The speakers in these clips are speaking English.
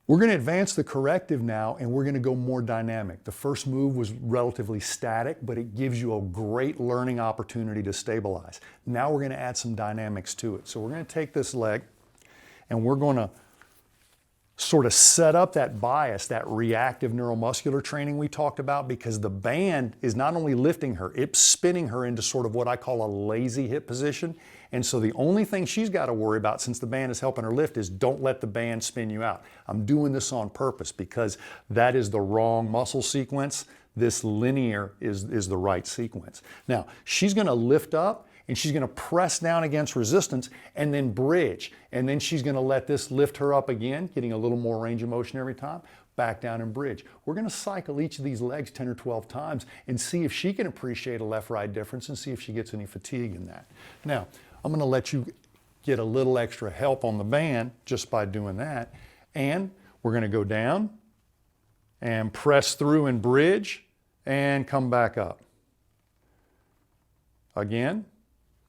We're going to advance the corrective now, and we're going to go more dynamic. The first move was relatively static, but it gives you a great learning opportunity to stabilize. Now we're going to add some dynamics to it. So we're going to take this leg, and we're going to sort of set up that bias, that reactive neuromuscular training we talked about, because the band is not only lifting her, it's spinning her into sort of what I call a lazy hip position. And so the only thing she's got to worry about, since the band is helping her lift, is don't let the band spin you out. I'm doing this on purpose because that is the wrong muscle sequence. This linear is the right sequence. Now, she's going to lift up, and she's going to press down against resistance and then bridge. And then she's going to let this lift her up again, getting a little more range of motion every time, back down and bridge. We're going to cycle each of these legs 10 or 12 times and see if she can appreciate a left-right difference and see if she gets any fatigue in that. Now, I'm going to let you get a little extra help on the band just by doing that. And we're going to go down and press through and bridge and come back up. Again.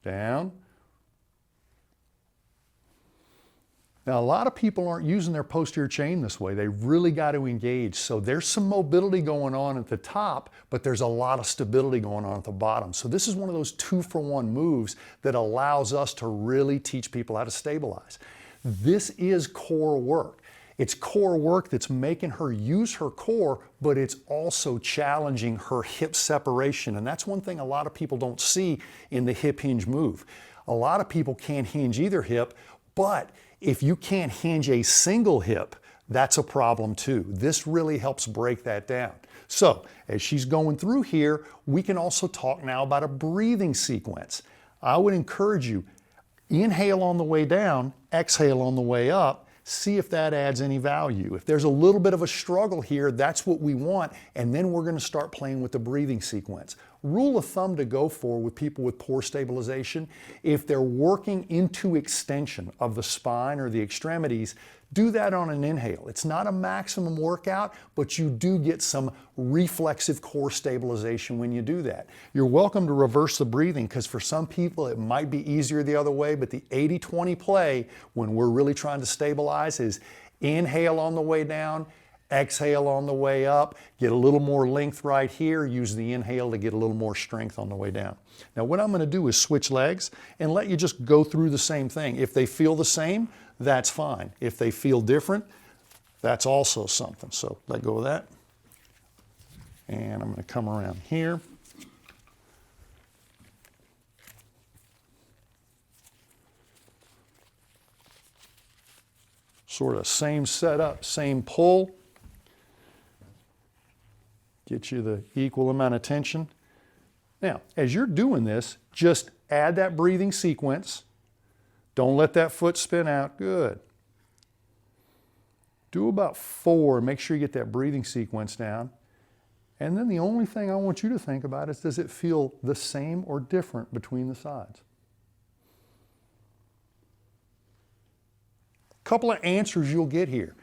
Down. Now, a lot of people aren't using their posterior chain this way. They really got to engage. So there's some mobility going on at the top, but there's a lot of stability going on at the bottom. So this is one of those 2-for-1 moves that allows us to really teach people how to stabilize. This is core work. It's core work that's making her use her core, but it's also challenging her hip separation. And that's one thing a lot of people don't see in the hip hinge move. A lot of people can't hinge either hip, but if you can't hinge a single hip, that's a problem too. This really helps break that down. So as she's going through here, we can also talk now about a breathing sequence. I would encourage you, inhale on the way down, exhale on the way up. See if that adds any value. If there's a little bit of a struggle here, that's what we want, and then we're going to start playing with the breathing sequence. Rule of thumb to go for with people with poor stabilization, if they're working into extension of the spine or the extremities, do that on an inhale. It's not a maximum workout, but you do get some reflexive core stabilization when you do that. You're welcome to reverse the breathing, because for some people it might be easier the other way, but the 80-20 play when we're really trying to stabilize is inhale on the way down, exhale on the way up, get a little more length right here, use the inhale to get a little more strength on the way down. Now what I'm going to do is switch legs and let you just go through the same thing. If they feel the same, that's fine. If they feel different, that's also something. So let go of that. And I'm going to come around here. Sort of same setup, same pull. Get you the equal amount of tension. Now, as you're doing this, just add that breathing sequence. Don't let that foot spin out. Good. Do about 4. Make sure you get that breathing sequence down. And then the only thing I want you to think about is, does it feel the same or different between the sides? A couple of answers you'll get here.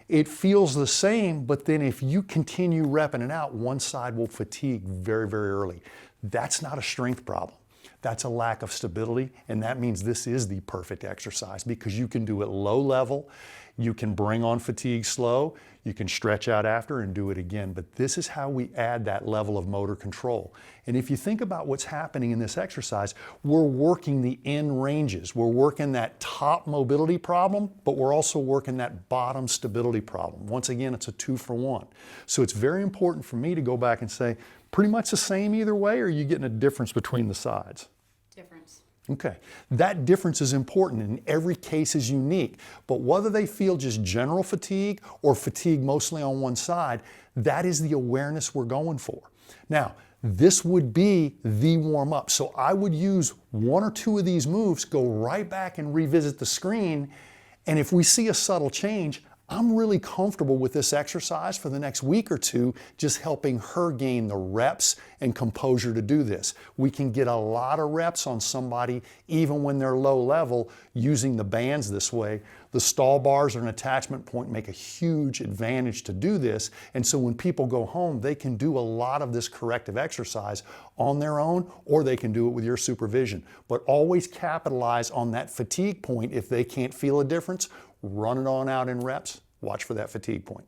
It feels the same, but then if you continue repping it out, one side will fatigue very, very early. That's not a strength problem. That's a lack of stability, and that means this is the perfect exercise because you can do it low level, you can bring on fatigue slow, you can stretch out after and do it again, but this is how we add that level of motor control. And if you think about what's happening in this exercise, we're working the end ranges. We're working that top mobility problem, but we're also working that bottom stability problem. Once again, it's a 2-for-1. So it's very important for me to go back and say, pretty much the same either way, or are you getting a difference between the sides? Difference. Okay, that difference is important and every case is unique, but whether they feel just general fatigue or fatigue mostly on one side, that is the awareness we're going for. Now, this would be the warm-up, so I would use 1 or 2 of these moves, go right back and revisit the screen, and if we see a subtle change, I'm really comfortable with this exercise for the next week or 2, just helping her gain the reps and composure to do this. We can get a lot of reps on somebody even when they're low level using the bands this way. The stall bars or an attachment point make a huge advantage to do this, and so when people go home, they can do a lot of this corrective exercise on their own, or they can do it with your supervision. But always capitalize on that fatigue point. If they can't feel a difference, run it on out in reps Watch for that fatigue point.